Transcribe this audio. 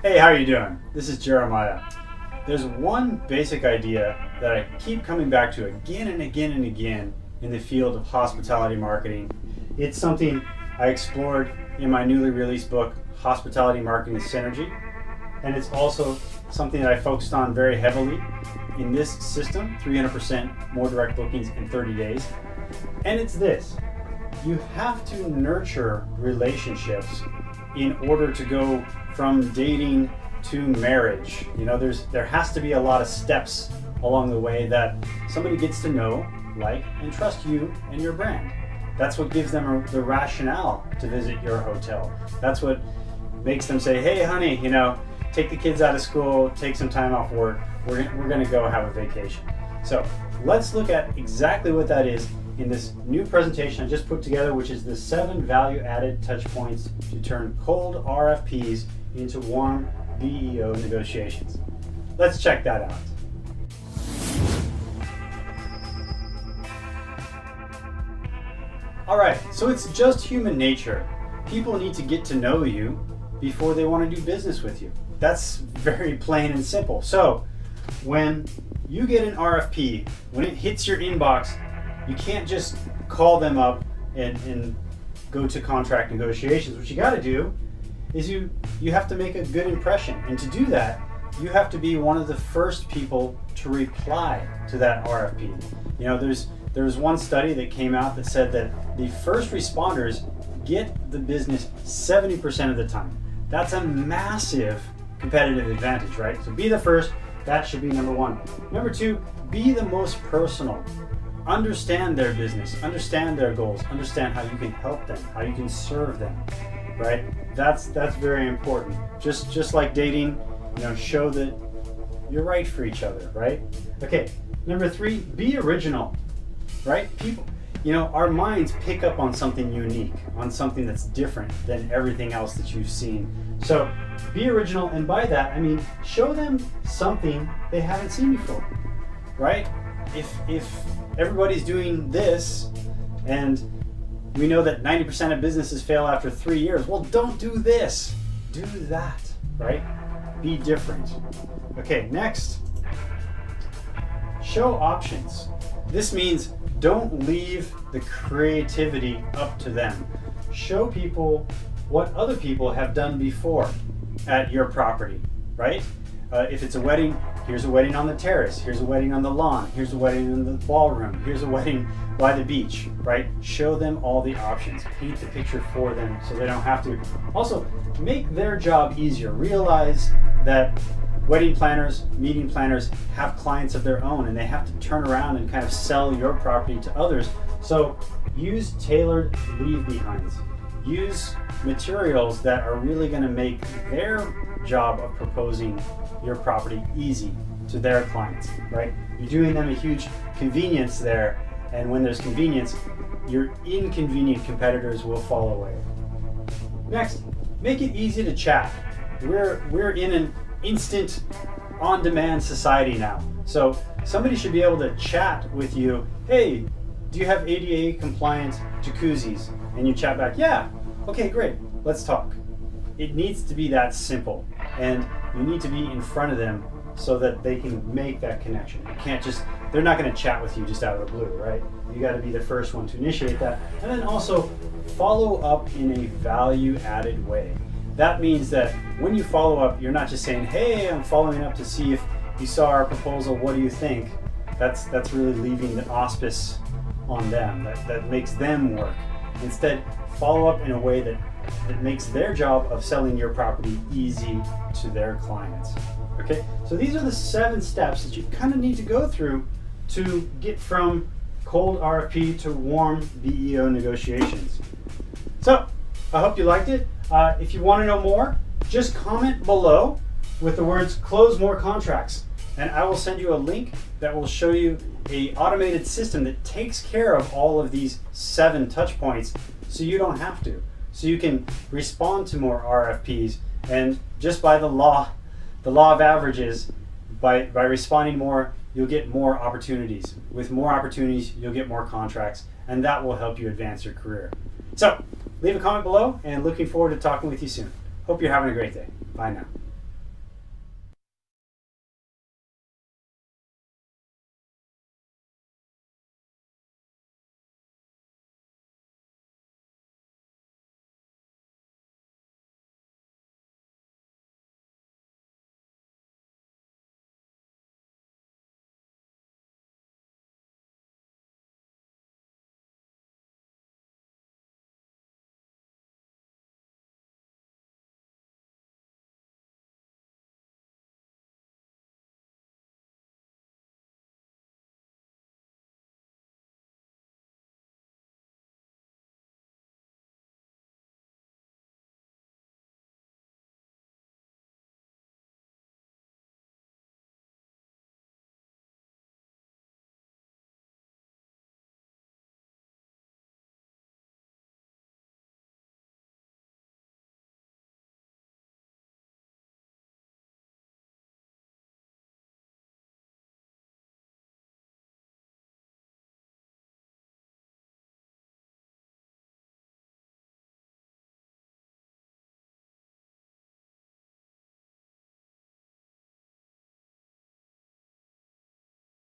Hey, how are you doing? This is Jeremiah. There's one basic idea that I keep coming back to again and again and again in the field of hospitality marketing. It's something I explored in my newly released book, Hospitality Marketing Synergy, and it's also something that I focused on very heavily in this system, 300% more direct bookings in 30 days. And it's this: you have to nurture relationships in order to go from dating to marriage. You know, there has to be a lot of steps along the way that somebody gets to know, like, and trust you and your brand. That's what gives them the rationale to visit your hotel. That's what makes them say, hey honey, you know, take the kids out of school, take some time off work, we're gonna go have a vacation. So let's look at exactly what that is in this new presentation I just put together, which is the 7 value-added touch points to turn cold RFPs into warm BEO negotiations. Let's check that out. All right, so it's just human nature. People need to get to know you before they want to do business with you. That's very plain and simple. So when you get an RFP, when it hits your inbox, you can't just call them up and go to contract negotiations. What you got to do is you have to make a good impression. And to do that, you have to be one of the first people to reply to that RFP. You know, there's one study that came out that said that the first responders get the business 70% of the time. That's a massive competitive advantage, right? So be the first. That should be number 1. Number 2, be the most personal. Understand their business, understand their goals, understand how you can help them, how you can serve them, right? That's very important. Just like dating, you know, show that you're right for each other, right? Okay, number 3, be original, right? People, you know, our minds pick up on something unique, on something that's different than everything else that you've seen. So be original, and by that I mean show them something they haven't seen before, right? If everybody's doing this and we know that 90% of businesses fail after 3 years, well, don't do this, do that, right? Be different. Okay, next, show options. This means don't leave the creativity up to them. Show people what other people have done before at your property, right? If it's a wedding, here's a wedding on the terrace, here's a wedding on the lawn, here's a wedding in the ballroom, here's a wedding by the beach, right? Show them all the options. Paint the picture for them so they don't have to. Also, make their job easier. Realize that wedding planners, meeting planners have clients of their own, and they have to turn around and kind of sell your property to others. So use tailored leave behinds. Use materials that are really going to make their job of proposing your property easy to their clients, right? You're doing them a huge convenience there, and when there's convenience, your inconvenient competitors will fall away. Next, make it easy to chat. We're in an instant, on-demand society now, so somebody should be able to chat with you. Hey, do you have ADA compliant jacuzzis? And you chat back, yeah. Okay, great, let's talk. It needs to be that simple, and you need to be in front of them so that they can make that connection. You can't just, they're not going to chat with you just out of the blue, right? You got to be the first one to initiate that, and then also follow up in a value-added way. That means that when you follow up, you're not just saying, hey, I'm following up to see if you saw our proposal, what do you think? That's really leaving the auspice on them. That makes them work. Instead, follow up in a way that makes their job of selling your property easy to their clients. Okay, so these are the 7 steps that you kind of need to go through to get from cold RFP to warm BEO negotiations. So I hope you liked it. If you want to know more, just comment below with the words "close more contracts," and I will send you a link that will show you an automated system that takes care of all of these 7 touch points, so you don't have to. So you can respond to more RFPs, and just by the law of averages, by responding more, you'll get more opportunities. With more opportunities, you'll get more contracts, and that will help you advance your career. So leave a comment below, and looking forward to talking with you soon. Hope you're having a great day. Bye now.